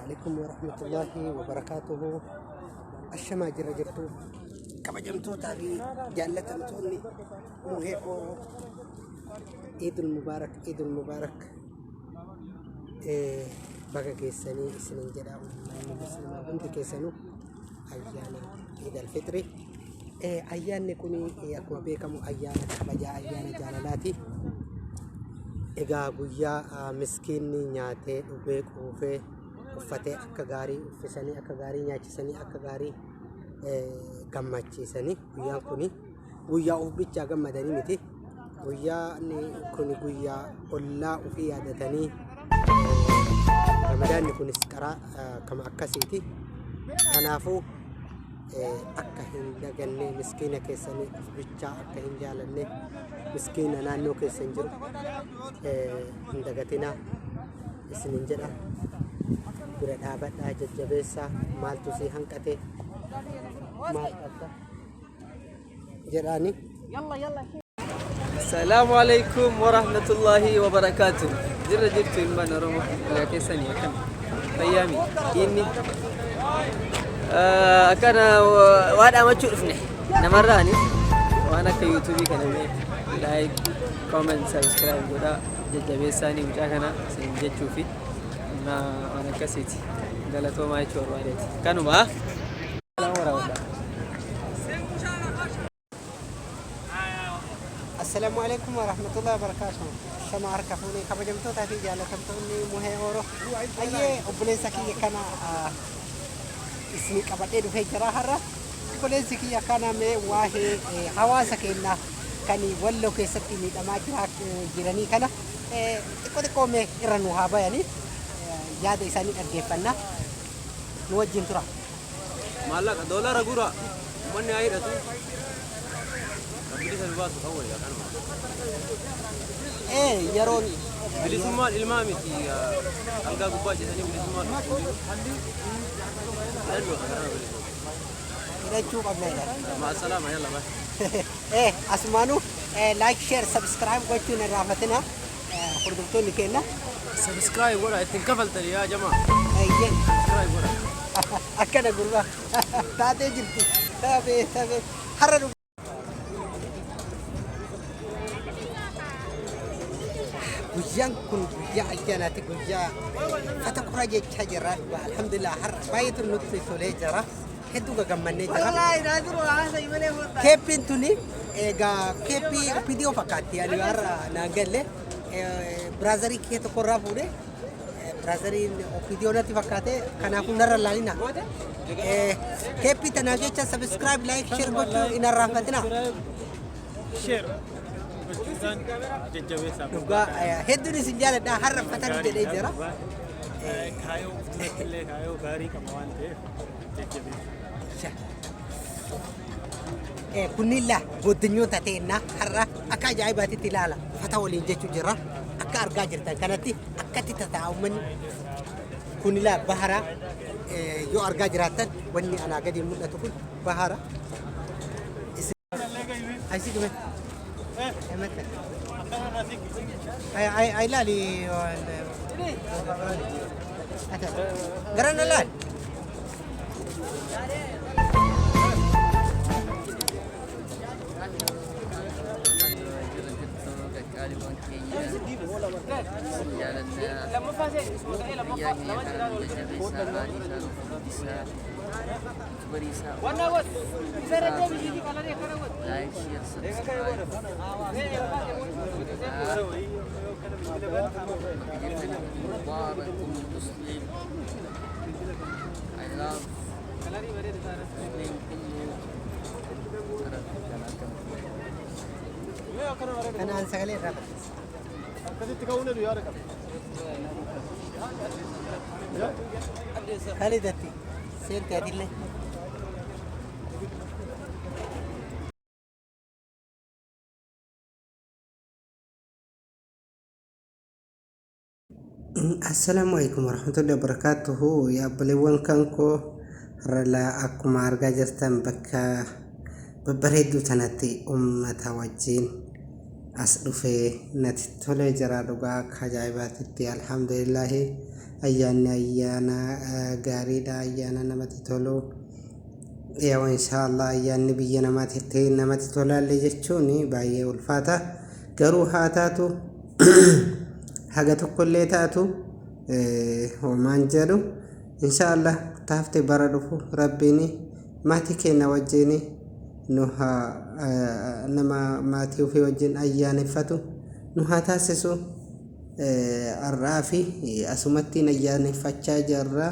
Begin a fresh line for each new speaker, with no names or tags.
عليكم ورحمة الله وبركاته. الشما جرى جرتو كما جمتو تابي جالة متوني موهيكو. عيد المبارك عيد المبارك. بقى كيساني سنين جدا من المسلمين بنت كيسانو أيانا عيد الفطر. أيان نكوني أكما بيكمو أيانا كبجا أيانا جالالاتي. Egaa guyyaa miskiinni nyaatee dhugee quufee uffatee akka gaarii uffisanii akka gaarii nyaachisanii akka gaarii gammachiisanii guyyaan kuni guyyaa of bichaa gammadanii miti. Guyyaan kuni guyyaa ollaa ofii yaadatanii ramadaanni kunis qaraa kama akkasiiti. Kanaafuu akka hin daganne miskiina keessanii of bichaa akka hin jaalanne miskiina naannoo keessan jiru hin dagatinaa isinin jedha. Bira dhaabadhaa jajjabeessaa maaltu si hanqate maal qabda jedhaani.
السلام عليكم ورحمة الله وبركاته. جرت المن رمو كيساني كم أيامي إني كان وانا ما تشوفني نمراني وانا كيوتيوبي كان لايك كومنت سبسكرايب ودا ججبي ساني وجاكنا سنجد تشوفي انا كسيتي قالتو ما يشور والدي كانوا ما
السلام عليكم ورحمة الله وبركاته. شما أركفوني كبجمتو تافي جالتمتوني موهي أورو أيه أبليسكي كان اسمي كبدي دفع جراحة. أبليسكي كان مي واهي حواسك إنه كاني ولو كيستي ميت أما جيراني كان تقول كومي إرنو هابا يعني جاد إساني أرجفنا نوجين ترى
مالك دولار أقوله من يعير أتو بليس الباس أول يا كانوا
يرون
بليس مال المامي في ألقى قباجة ثاني بليس مال
إذا تشوف أبنائنا
مع السلامة يلا باي.
أسمانو لايك شير سبسكرايب قلتوا نرافتنا خردتوني كنا
سبسكرايب ولا تنكفلت يا جماعة.
سبسكرايب ولا أكنا قربا تاتي جبتي تابي حرروا guyaan kun guyyaa ayyaanaati. Guyyaa fata kuraajee jira. Alhamdulillah har baay'eetu nutti tolee jira. Hedduu gammannee jira. Keeppiin tuni egaa keeppii viidiyoo fakkaatti. Ani har'a naagalle biraazarii kee tokkorraa fuudhee biraazariin viidiyoo natti fakkaate kanaafuu narra laalina. Keeppii tanaa jecha subscribe like share gochuu hin irraanfatina. Dhugaa hedduun isin jaaladha har'a fatanii jedhee jira.
Kaayoo gaarii qaba waan ta'eef jajjabeessa.
Kunilla godinyoota ta'enna har'a akka ajaa'ibaatitti ilaala fata waliin jechuu jira. Akka argaa jirtan kanatti akkatti tataa'umanni kunilla bahara yoo argaa jiraattan wanni anaa gadi mul'atu kun bahara. Aisii ay lali garana lal أنا أنسى قليل رابط. خالدتي سيرتي هذه اللي السلام عليكم ورحمة الله وبركاته. يا بليون كانكو رلا أكو مارجا جستن بكا ببريدو تنتي أمة وجين as dhufee natti tolee jira dhugaa ajaa'ibaatitti alhamdulillahi ayyaanni ayyaana gaariidha ayyaana namatti tolu yaa inshallah ayyaanni biyya namaatti namatti tolaalle jechuun baay'ee ulfaata garuu haa taatu haga tokkollee taatu homaan jedhu inshallah taafte bara dhufu rabbiin maatii keenya wajjin nuha nama maatii ofii wajjin ayyaaneffatu nuha taasisu arraafi asumatti ayyaaneffachaa jirra